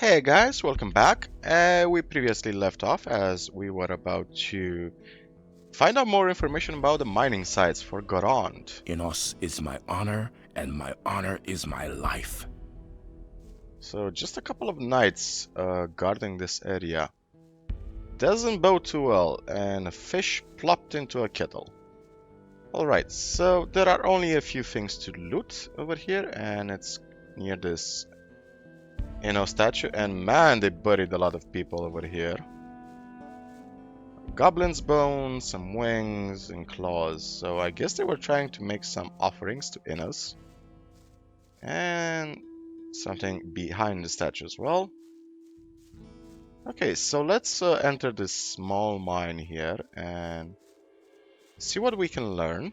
Hey guys, welcome back. We previously left off as we were about to find out more information about the mining sites for Gorond. Enos is my honor, and my honor is my life. So just a couple of nights guarding this area. Doesn't bode too well, and a fish plopped into a kettle. Alright, so there are only a few things to loot over here, and it's near this statue, and man, they buried a lot of people over here. Goblin's bones, some wings, and claws. So I guess they were trying to make some offerings to Innos. And something behind the statue as well. Okay, so let's enter this small mine here and see what we can learn.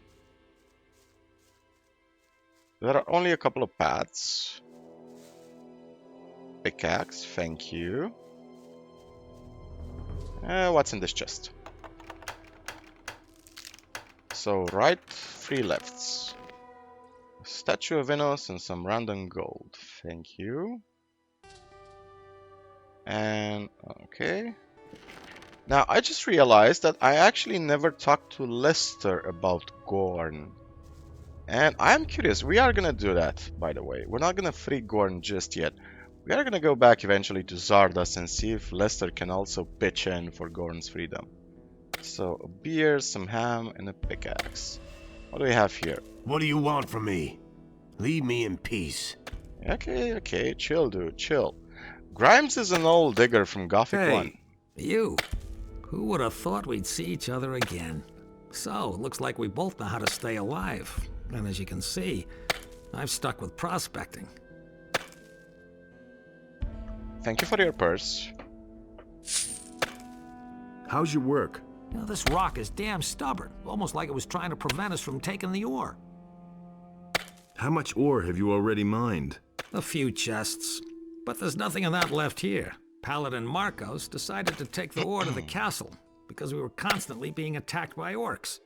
There are only a couple of paths. Pickaxe, thank you. What's in this chest? So right, 3 lefts. Statue of Innos and some random gold. Thank you. And okay. Now I just realized that I actually never talked to Lester about Gorn. And I'm curious, we are gonna do that, by the way. We're not gonna free Gorn just yet. We are gonna go back eventually to Zardas and see if Lester can also pitch in for Gorn's freedom. So, a beer, some ham, and a pickaxe. What do we have here? What do you want from me? Leave me in peace. Okay, chill, dude, chill. Grimes is an old digger from Gothic 1. You. Who would have thought we'd see each other again? So, it looks like we both know how to stay alive. And as you can see, I've stuck with prospecting. Thank you for your purse. How's your work? You know, this rock is damn stubborn, almost like it was trying to prevent us from taking the ore. How much ore have you already mined? A few chests. But there's nothing of that left here. Paladin Marcos decided to take the ore to the castle because we were constantly being attacked by orcs.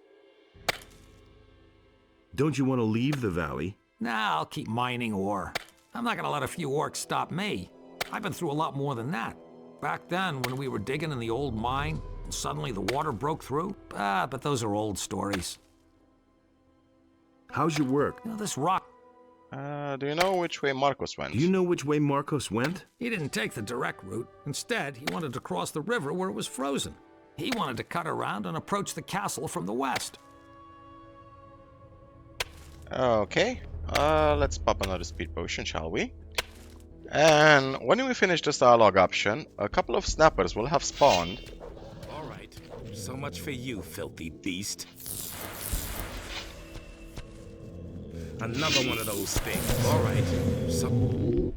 Don't you want to leave the valley? Nah, I'll keep mining ore. I'm not gonna let a few orcs stop me. I've been through a lot more than that. Back then, when we were digging in the old mine, and suddenly the water broke through. But those are old stories. How's your work? You know, this rock... Do you know which way Marcos went? Do you know which way Marcos went? He didn't take the direct route. Instead, he wanted to cross the river where it was frozen. He wanted to cut around and approach the castle from the west. Okay, let's pop another speed potion, shall we? And when we finish this dialogue option, a couple of snappers will have spawned. Alright, so much for you, filthy beast. Another one of those things. Alright, so...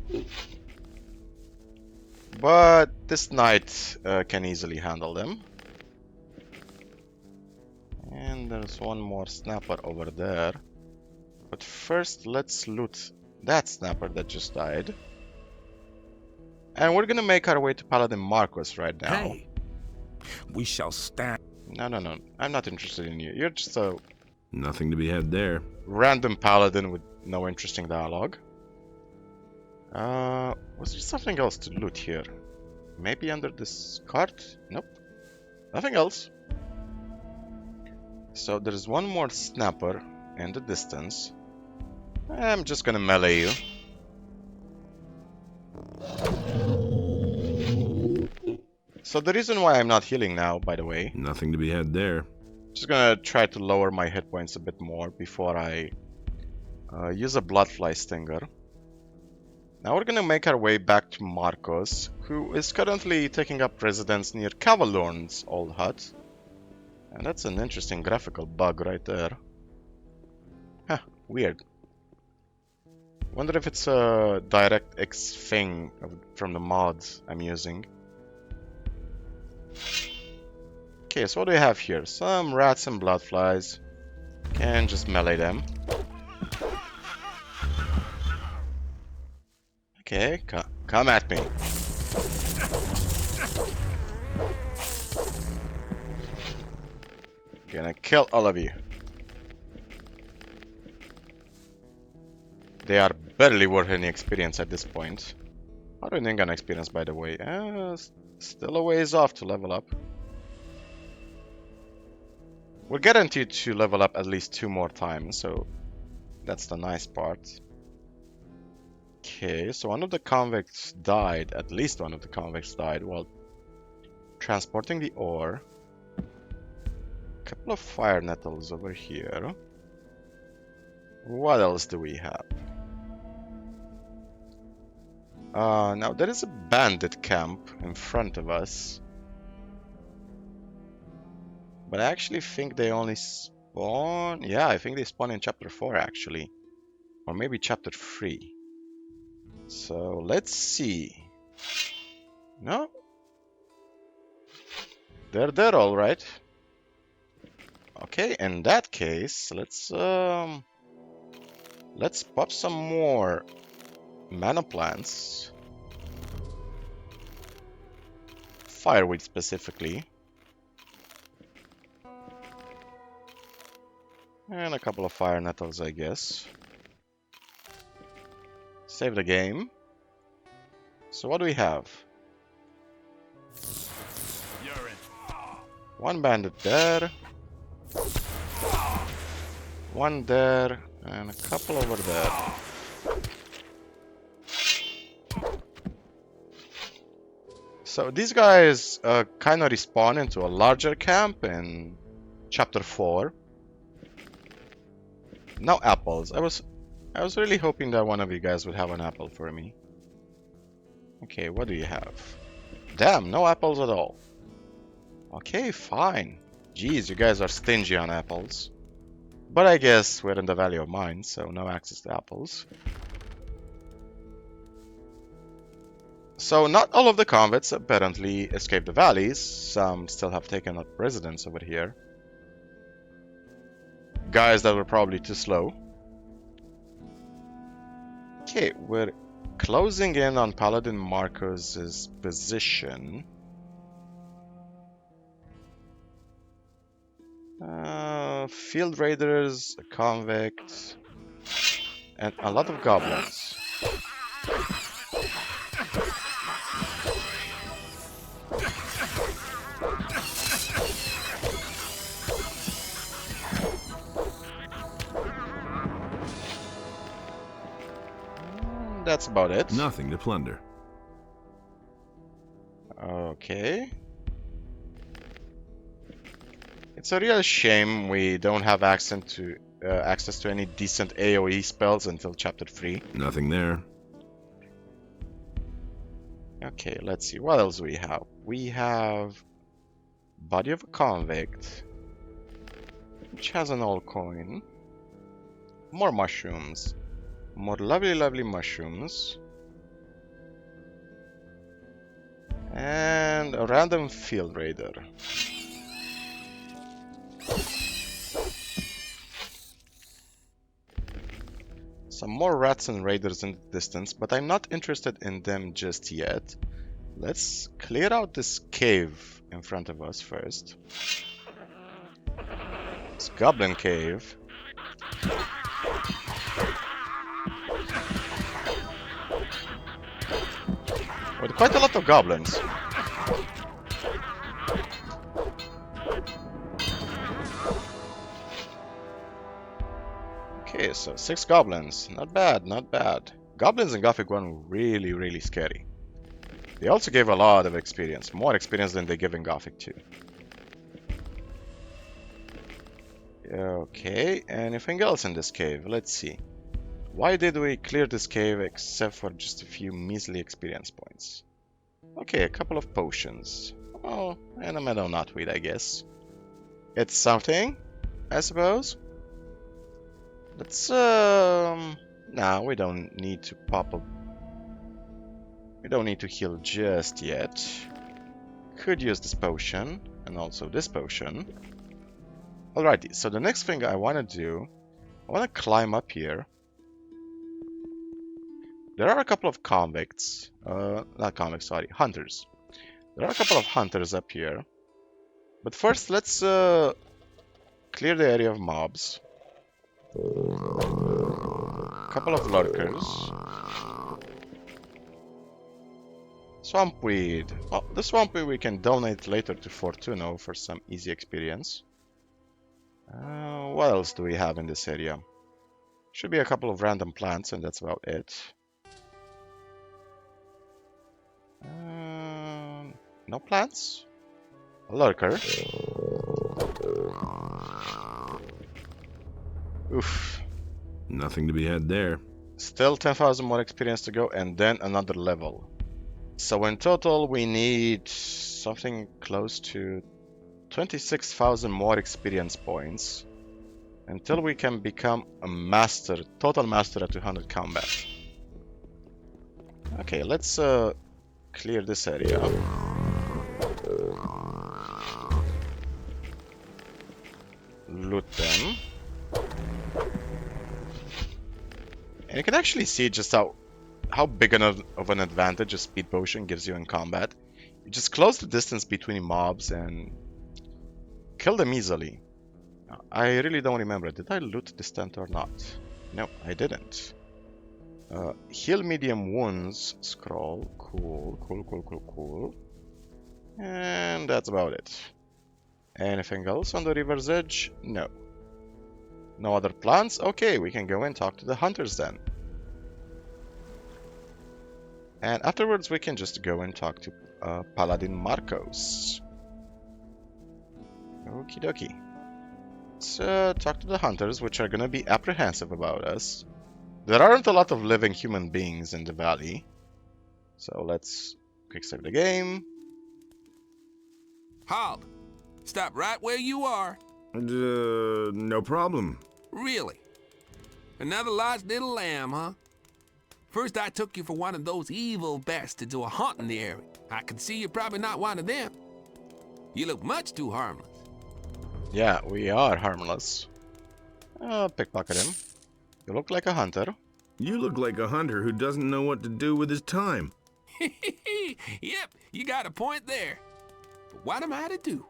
But this knight can easily handle them. And there's one more snapper over there. But first, let's loot that snapper that just died. And we're gonna make our way to Paladin Marcos right now. Hey, we shall stand. No. I'm not interested in you. You're just a Nothing to be had there. random paladin with no interesting dialogue. Was there something else to loot here? Maybe under this cart? Nope. Nothing else. So there's one more snapper in the distance. I'm just gonna melee you. So the reason why I'm not healing now, by the way, Nothing to be had there. just gonna try to lower my hit points a bit more before I use a bloodfly stinger. Now we're gonna make our way back to Marcos, who is currently taking up residence near Cavalorn's old hut. And that's an interesting graphical bug right there. Huh, weird. Wonder if it's a DirectX thing from the mods I'm using. Okay, so what do we have here? Some rats and bloodflies. Can just melee them. Okay, come at me. Gonna kill all of you. They are barely worth any experience at this point. How do you think on experience, by the way? Still a ways off to level up. We're guaranteed to level up at least 2 more times, so that's the nice part. Okay, so one of the convicts died. At least one of the convicts died while transporting the ore. A couple of fire nettles over here. What else do we have? Now there is a bandit camp in front of us. But I actually think they only spawn... Yeah, I think they spawn in chapter 4 actually. Or maybe chapter 3. So let's see. No? They're there alright. Okay, in that case, let's pop some more mana plants. Fireweed specifically. And a couple of fire nettles, I guess. Save the game. So what do we have? One bandit there. One there. And a couple over there. So these guys kind of respawn into a larger camp in chapter 4. Now apples. I was really hoping that one of you guys would have an apple for me. Okay, what do you have? Damn, no apples at all. Okay, fine. Jeez, you guys are stingy on apples. But I guess we're in the Valley of Mines, so no access to apples. So not all of the convicts apparently escaped the valleys. Some still have taken up residence over here. Guys that were probably too slow. Okay, we're closing in on Paladin Marcos's position. Field raiders, a convict, and a lot of goblins. That's about it. Nothing to plunder. Okay. It's a real shame we don't have access to any decent AoE spells until chapter 3. Nothing there. Okay, let's see. What else do we have? We have Body of a Convict, which has an old coin. More mushrooms. More lovely, lovely mushrooms. And a random field raider. Some more rats and raiders in the distance, but I'm not interested in them just yet. Let's clear out this cave in front of us first. It's Goblin Cave. With quite a lot of goblins. Okay, so 6 goblins. Not bad, not bad. Goblins in Gothic 1 were really, really scary. They also gave a lot of experience. More experience than they give in Gothic 2. Okay, anything else in this cave? Let's see. Why did we clear this cave except for just a few measly experience points? Okay, a couple of potions. Oh, and a meadow knotweed, I guess. It's something, I suppose. Let's, nah, we don't need to pop a... We don't need to heal just yet. Could use this potion, and also this potion. Alrighty, so the next thing I want to do, I want to climb up here. There are a couple of convicts, not convicts, sorry, hunters. There are a couple of hunters up here. But first, let's clear the area of mobs. A couple of lurkers. Swampweed. Well, the swampweed we can donate later to Fortuno for some easy experience. What else do we have in this area? Should be a couple of random plants, and that's about it. No plants? A lurker. Oof. Nothing to be had there. Still 10,000 more experience to go, and then another level. So in total, we need something close to 26,000 more experience points until we can become a master, total master at 200 combat. Okay, let's clear this area. Loot them. And you can actually see just how big of an advantage a speed potion gives you in combat. You just close the distance between mobs and kill them easily. I really don't remember. Did I loot this tent or not? No, I didn't. Heal medium wounds scroll. Cool. And that's about it. Anything else on the river's edge? No. No other plants? Okay, we can go and talk to the hunters then. And afterwards we can just go and talk to Paladin Marcos. Okie dokie. Let's talk to the hunters, which are gonna be apprehensive about us. There aren't a lot of living human beings in the valley. So let's quick save the game. Halt! Stop right where you are. No problem. Really? Another lost little lamb, huh? First I took you for one of those evil bastards who are haunting the area. I can see you're probably not one of them. You look much too harmless. Yeah, we are harmless. Pickpocket him. You look like a hunter. You look like a hunter who doesn't know what to do with his time. Yep, you got a point there. But what am I to do?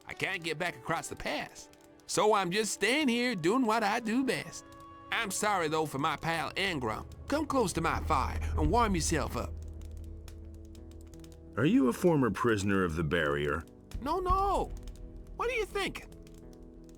I can't get back across the pass. So I'm just staying here doing what I do best. I'm sorry though for my pal Engrom. Come close to my fire and warm yourself up. Are you a former prisoner of the barrier? No. What are you thinking?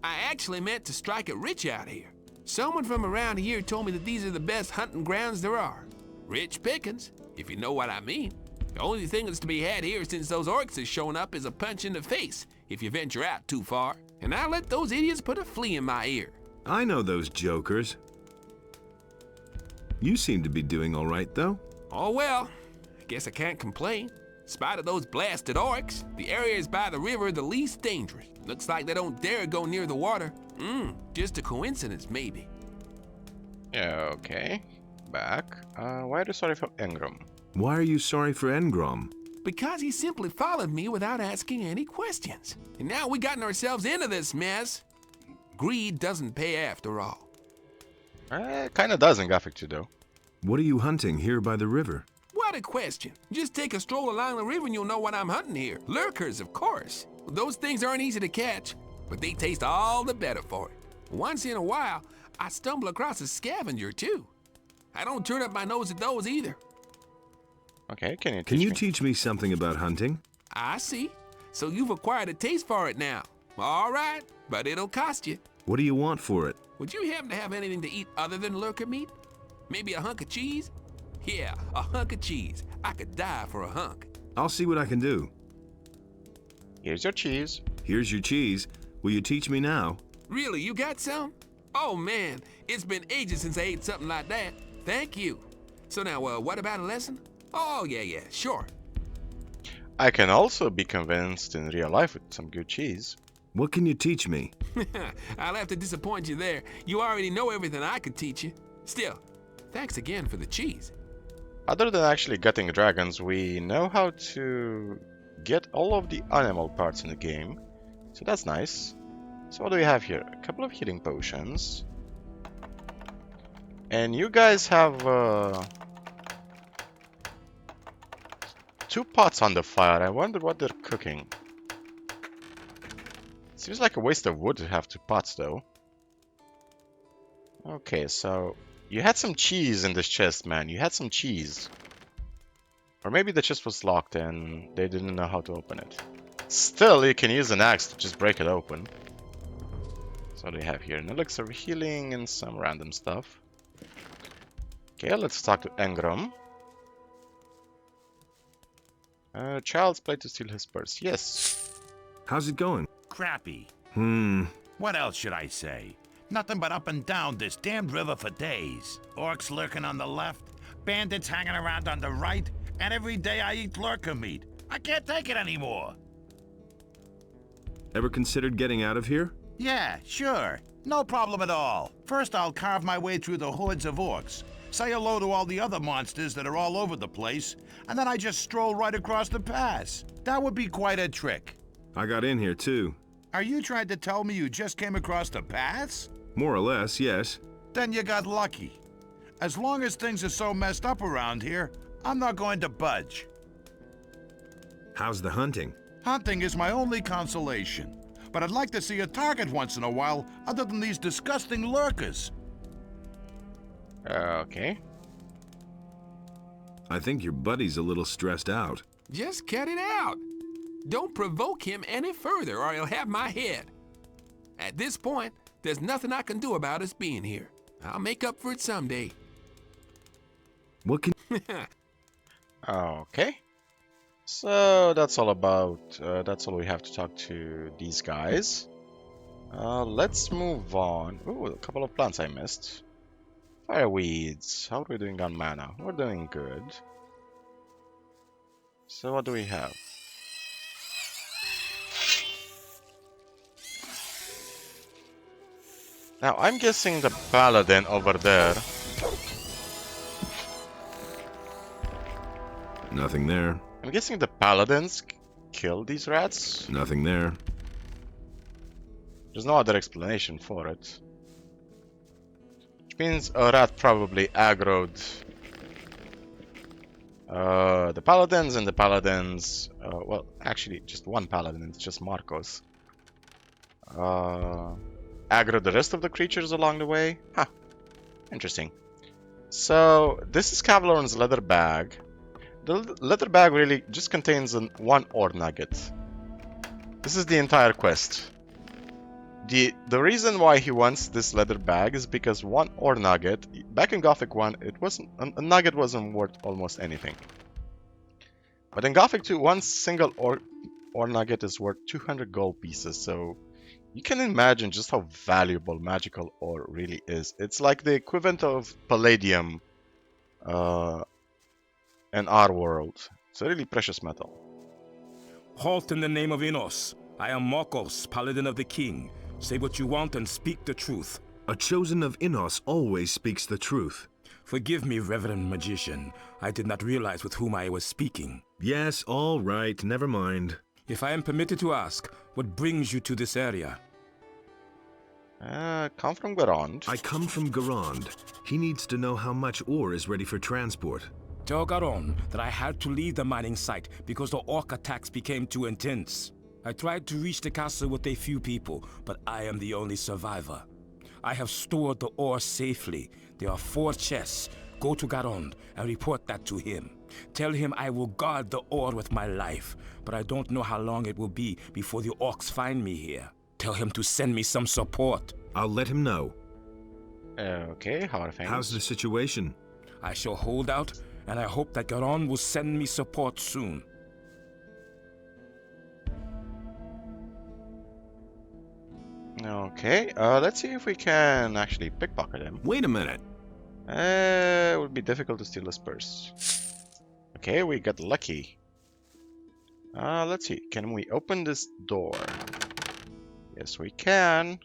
I actually meant to strike it rich out here. Someone from around here told me that these are the best hunting grounds there are. Rich pickings, if you know what I mean. The only thing that's to be had here since those orcs have shown up is a punch in the face if you venture out too far. And I let those idiots put a flea in my ear. I know those jokers. You seem to be doing all right, though. Oh well, I guess I can't complain. In spite of those blasted orcs, the areas by the river are the least dangerous. Looks like they don't dare go near the water. Just a coincidence, maybe. Yeah, okay. Back. Why are you sorry for Engrom? Why are you sorry for Engrom? Because he simply followed me without asking any questions. And now we gotten ourselves into this mess. Greed doesn't pay after all. Kinda does in Gothic 2 though. What are you hunting here by the river? What a question. Just take a stroll along the river and you'll know what I'm hunting here. Lurkers, of course. Those things aren't easy to catch, but they taste all the better for it. Once in a while, I stumble across a scavenger too. I don't turn up my nose at those either. Okay, can you Can teach you me? teach me something about hunting? I see. So you've acquired a taste for it now. All right, but it'll cost you. What do you want for it? Would you happen to have anything to eat other than lurker meat? Maybe a hunk of cheese? Yeah, a hunk of cheese. I could die for a hunk. I'll see what I can do. Here's your cheese. Here's your cheese. Will you teach me now? Really, you got some? Oh man, it's been ages since I ate something like that. Thank you. So now, what about a lesson? Oh yeah, sure. I can also be convinced in real life with some good cheese. What can you teach me? I'll have to disappoint you there. You already know everything I could teach you. Still, thanks again for the cheese. Other than actually gutting dragons, we know how to get all of the animal parts in the game. So that's nice. So what do we have here? A couple of healing potions. And you guys have 2 pots on the fire. I wonder what they're cooking. Seems like a waste of wood to have 2 pots though. Okay, so you had some cheese in this chest, man. You had some cheese. Or maybe the chest was locked and they didn't know how to open it. Still, you can use an axe to just break it open. So what do we have here? An elixir of healing and some random stuff. Okay, let's talk to Engram. Child's play to steal his purse. Yes. How's it going? Crappy. Hmm. What else should I say? Nothing but up and down this damned river for days. Orcs lurking on the left, bandits hanging around on the right, and every day I eat lurker meat. I can't take it anymore. Ever considered getting out of here? Yeah, sure. No problem at all. First, I'll carve my way through the hordes of orcs, say hello to all the other monsters that are all over the place, and then I just stroll right across the pass. That would be quite a trick. I got in here too. Are you trying to tell me you just came across the pass? More or less, yes. Then you got lucky. As long as things are so messed up around here, I'm not going to budge. How's the hunting? Hunting is my only consolation, but I'd like to see a target once in a while other than these disgusting lurkers. Okay. I think your buddy's a little stressed out. Just cut it out. Don't provoke him any further or he'll have my head. At this point, there's nothing I can do about us being here. I'll make up for it someday. What can... Okay. So that's all about, that's all we have to talk to these guys. Let's move on. Ooh, a couple of plants I missed. Fireweeds. How are we doing on mana? We're doing good. So what do we have? Now I'm guessing the paladin over there. Nothing there. I'm guessing the paladins kill these rats. Nothing there. There's no other explanation for it. Which means a rat probably aggroed the paladins, and the paladins, well, actually just one paladin, it's just Marcos. Aggroed the rest of the creatures along the way. Huh. Interesting. So this is Kavlorn's leather bag. The leather bag really just contains one ore nugget. This is the entire quest. The reason why he wants this leather bag is because one ore nugget, back in Gothic 1, it wasn't a nugget wasn't worth almost anything. But in Gothic 2, one single ore nugget is worth 200 gold pieces, so you can imagine just how valuable magical ore really is. It's like the equivalent of palladium in our world. It's a really precious metal. Halt in the name of Inos. I am Marcos, paladin of the king. Say what you want and speak the truth. A chosen of Inos always speaks the truth. Forgive me, reverend magician. I did not realize with whom I was speaking. Yes, all right, never mind. If I am permitted to ask, what brings you to this area? Come from Garand. I come from Garand. He needs to know how much ore is ready for transport. Tell Garon that I had to leave the mining site because the orc attacks became too intense. I tried to reach the castle with a few people, but I am the only survivor. I have stored the ore safely. There are 4 chests. Go to Garon and report that to him. Tell him I will guard the ore with my life, but I don't know how long it will be before the orcs find me here. Tell him to send me some support. I'll let him know. Okay, how are things? How's the situation? I shall hold out, and I hope that Garon will send me support soon. Okay, let's see if we can actually pickpocket him. Wait a minute. It would be difficult to steal his purse. Okay, we got lucky. Let's see, can we open this door? Yes, we can.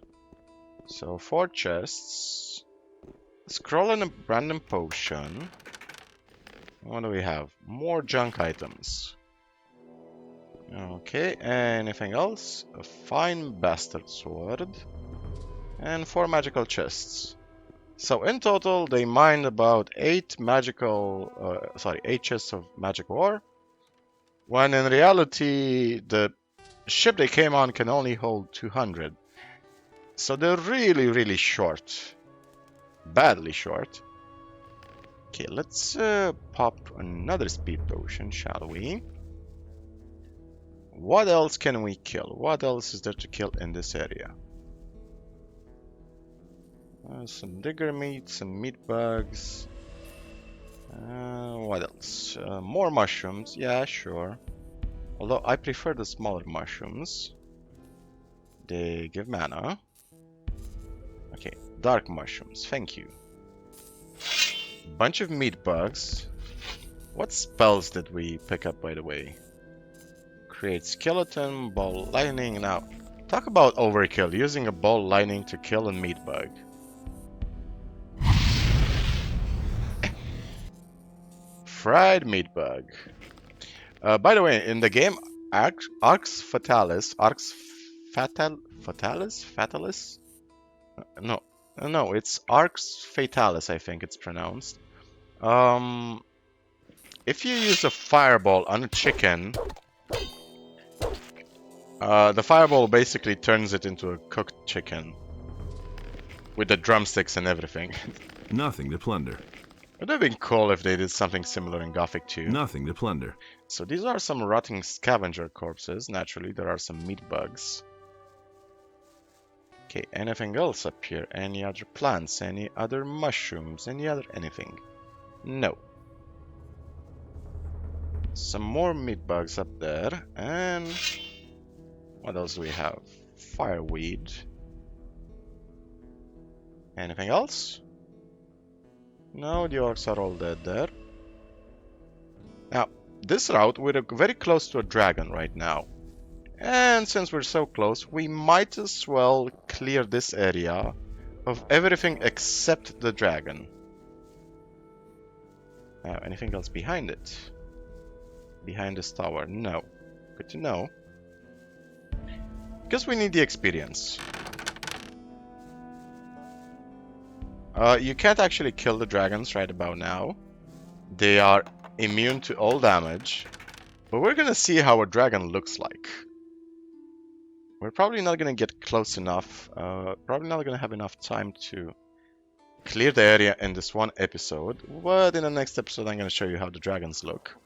So 4 chests. Scroll in a random potion. What do we have? More junk items. Okay, anything else? A fine bastard sword. And 4 magical chests. So in total, they mined about 8 chests of magic ore. When in reality, the ship they came on can only hold 200. So they're really, really short. Badly short. Okay, let's pop another speed potion, shall we? What else can we kill? What else is there to kill in this area? Some digger meat, some meat bugs. What else? More mushrooms. Yeah, sure. Although I prefer the smaller mushrooms. They give mana. Okay, dark mushrooms. Thank you. Bunch of meat bugs. What spells did we pick up, by the way? Create skeleton, ball lightning. Now, talk about overkill. Using a ball lightning to kill a meat bug. Fried meat bug. By the way, in the game, Arx Fatalis. No, no, it's Arx Fatalis. I think it's pronounced. If you use a fireball on a chicken, the fireball basically turns it into a cooked chicken with the drumsticks and everything. Nothing to plunder. Would have been cool if they did something similar in Gothic 2. Nothing to plunder. So these are some rotting scavenger corpses. Naturally, there are some meat bugs. Okay, anything else up here? Any other plants? Any other mushrooms? Any other anything? No. Some more meat bugs up there. And what else do we have? Fireweed. Anything else? No, the orcs are all dead there. Now, this route, we're very close to a dragon right now. And since we're so close, we might as well clear this area of everything except the dragon. Now, anything else behind it? Behind this tower? No. Good to know. Because we need the experience. You can't actually kill the dragons right about now. They are immune to all damage. But we're gonna see how a dragon looks like. We're probably not gonna get close enough. Probably not gonna have enough time to clear the area in this one episode. But in the next episode, I'm gonna show you how the dragons look.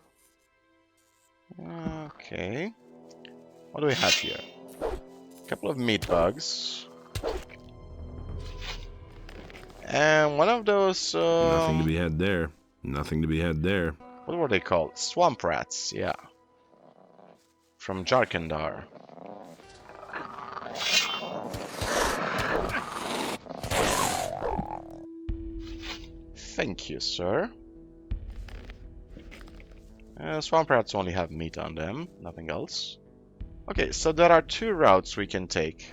Okay. What do we have here? A couple of meat bugs. And one of those... Nothing to be had there. Nothing to be had there. What were they called? Swamp rats, yeah. From Jarkandar. Thank you, sir. Swamp rats only have meat on them, nothing else. Okay, so there are two routes we can take.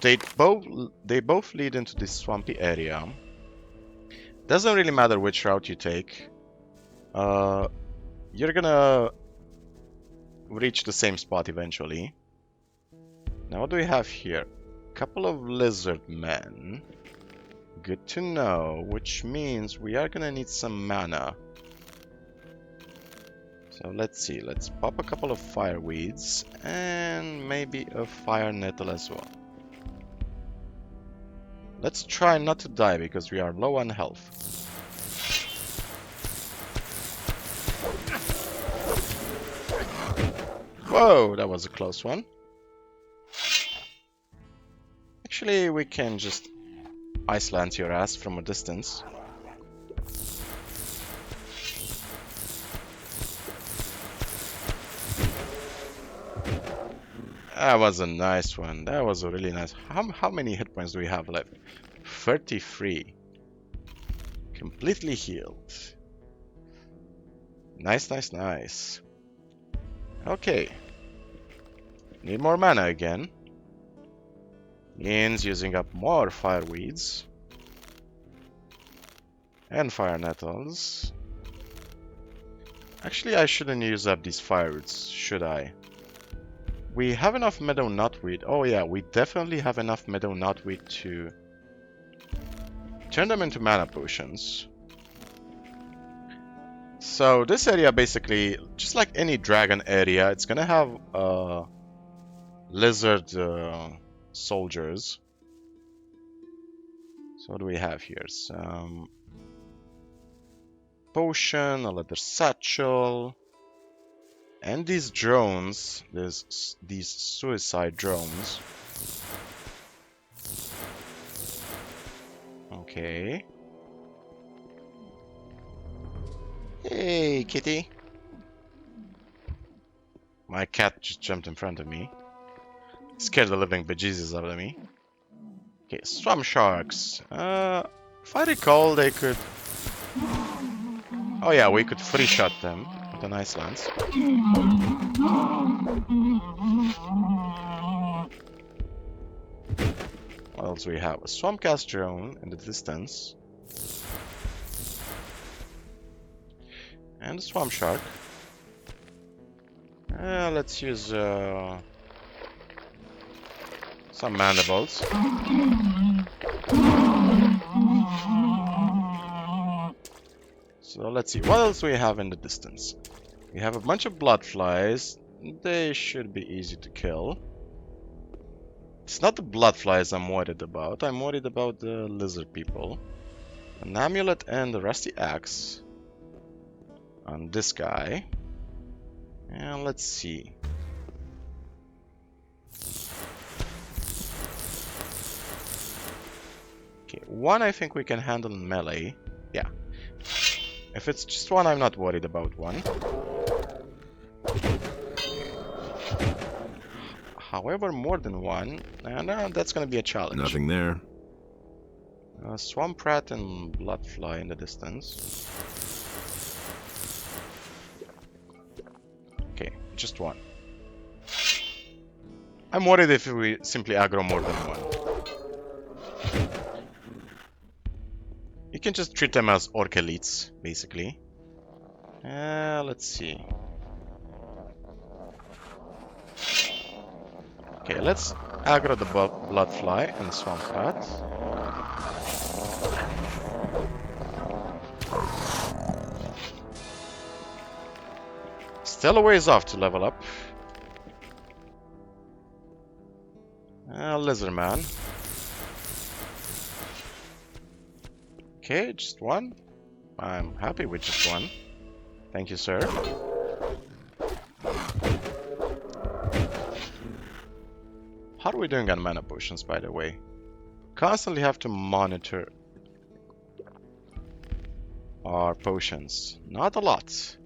They both lead into this swampy area. Doesn't really matter which route you take. You're gonna reach the same spot eventually. Now what do we have here? Couple of lizard men. Good to know, which means we are gonna need some mana. So let's see, let's pop a couple of fireweeds and maybe a fire nettle as well. Let's try not to die because we are low on health. Whoa, that was a close one. Actually, we can just ice lance your ass from a distance. That was a nice one. That was a really nice. How many hit points do we have left? 33. Completely healed. Nice, nice, nice. Okay. Need more mana again. Means using up more fireweeds. And fire nettles. Actually, I shouldn't use up these fireweeds, should I? We have enough meadow knotweed. Oh yeah, we definitely have enough meadow knotweed to turn them into mana potions. So this area basically, just like any dragon area, it's gonna have lizard soldiers. So what do we have here? Some potion, a leather satchel, and these drones. These suicide drones. Okay. Hey, kitty. My cat just jumped in front of me. Scared the living bejesus out of me. Okay, swamp sharks. If I recall, they could... Oh yeah, we could free shot them with an ice lance. What else do we have? A swamp cast drone in the distance. And a swamp shark. Let's use some mandibles. So let's see, what else do we have in the distance? We have a bunch of blood flies. They should be easy to kill. It's not the blood flies I'm worried about. I'm worried about the lizard people. An amulet and a rusty axe on this guy. And let's see. Okay, one I think we can handle in melee. Yeah. If it's just one, I'm not worried about one. However, more than one, and that's gonna be a challenge. Nothing there. Swamp rat and bloodfly in the distance. Okay, just one. I'm worried if we simply aggro more than one. You can just treat them as orc elites, basically. Let's see. Okay, let's aggro the bloodfly and swamp rat. Still a ways off to level up. Lizard man. Okay, just one. I'm happy with just one. Thank you, sir. How are we doing on mana potions, by the way? Constantly have to monitor our potions. Not a lot.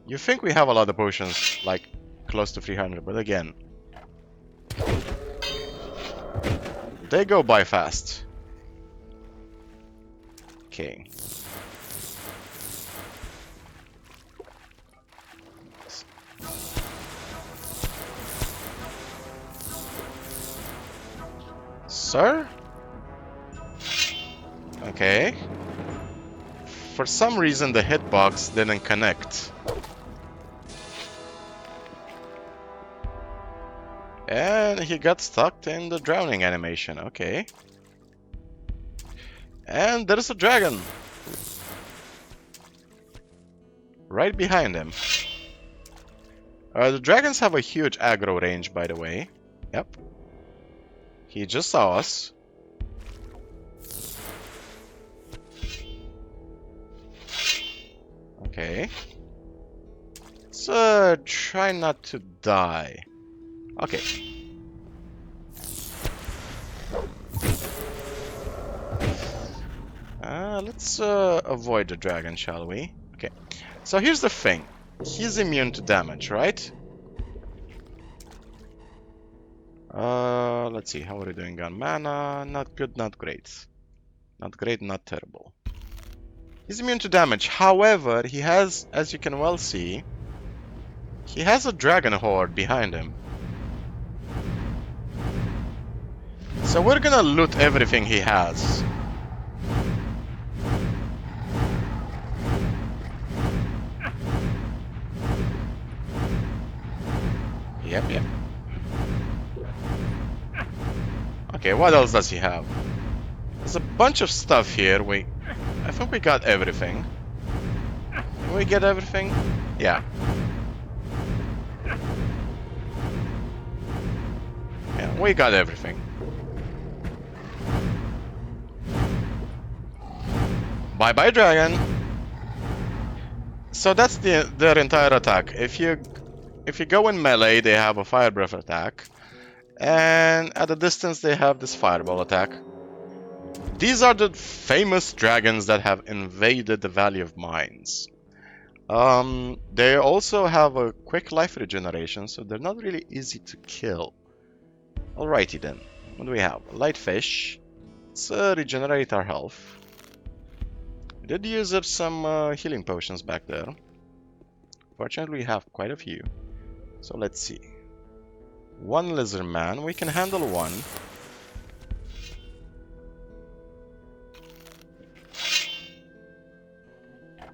You think we have a lot of potions, like close to 300, but again, they go by fast. Okay. Sir? Okay. For some reason the hitbox didn't connect. And he got stuck in the drowning animation. Okay. And there's a dragon right behind him. The dragons have a huge aggro range, by the way. Yep. He just saw us. Okay. Let's try not to die. Okay. Let's avoid the dragon, shall we? Okay. So here's the thing. He's immune to damage, right? Let's see. How are we doing on mana? Not good, not great. Not great, not terrible. He's immune to damage. However, he has, as you can well see, he has a dragon horde behind him. So we're gonna loot everything he has. Yep. Okay, what else does he have? There's a bunch of stuff here. I think we got everything. Did we get everything? Yeah. Yeah, we got everything. Bye bye, dragon. So that's their entire attack. If you go in melee, they have a fire breath attack, and at a distance they have this fireball attack. These are the famous dragons that have invaded the Valley of Mines. They also have a quick life regeneration, so they're not really easy to kill. Alrighty then, what do we have? Light fish. Let's regenerate our health. We did use up some healing potions back there. Fortunately, we have quite a few. So let's see. One lizard man, we can handle one.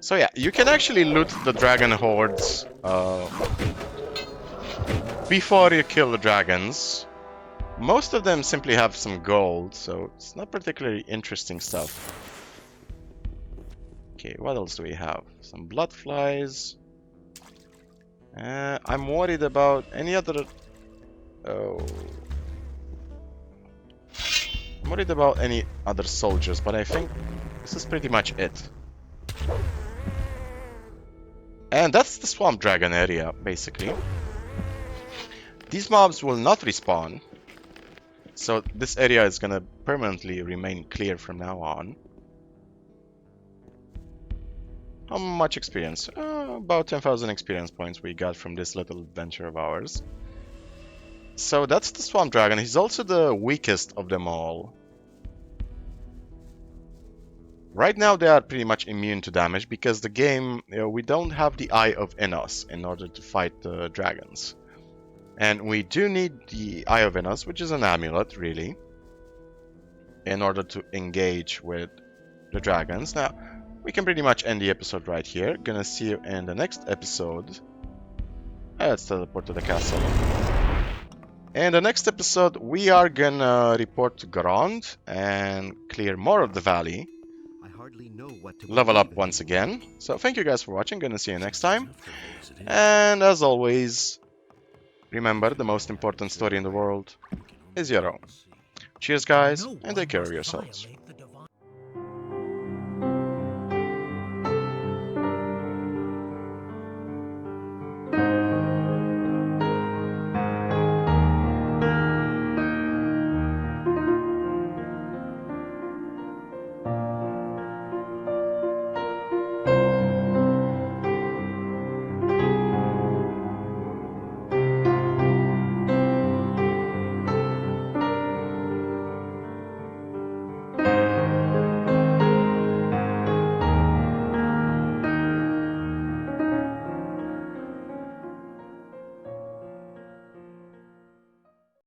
So yeah, you can actually loot the dragon hordes before you kill the dragons. Most of them simply have some gold, so it's not particularly interesting stuff. Okay, what else do we have? Some blood flies. I'm worried about any other... Oh... I'm worried about any other soldiers, but I think this is pretty much it. And that's the swamp dragon area, basically. These mobs will not respawn, so this area is gonna permanently remain clear from now on. How much experience? About 10,000 experience points we got from this little adventure of ours. So that's the swamp dragon. He's also the weakest of them all. Right now they are pretty much immune to damage because the game, we don't have the Eye of Innos in order to fight the dragons. And we do need the Eye of Innos, which is an amulet, really, in order to engage with the dragons. Now, we can pretty much end the episode right here. Gonna see you in the next episode. Let's teleport to the castle. In the next episode, we are gonna report to Garand and clear more of the valley. Level up once again. So thank you guys for watching. Gonna see you next time. And as always, remember, the most important story in the world is your own. Cheers guys, and take care of yourselves.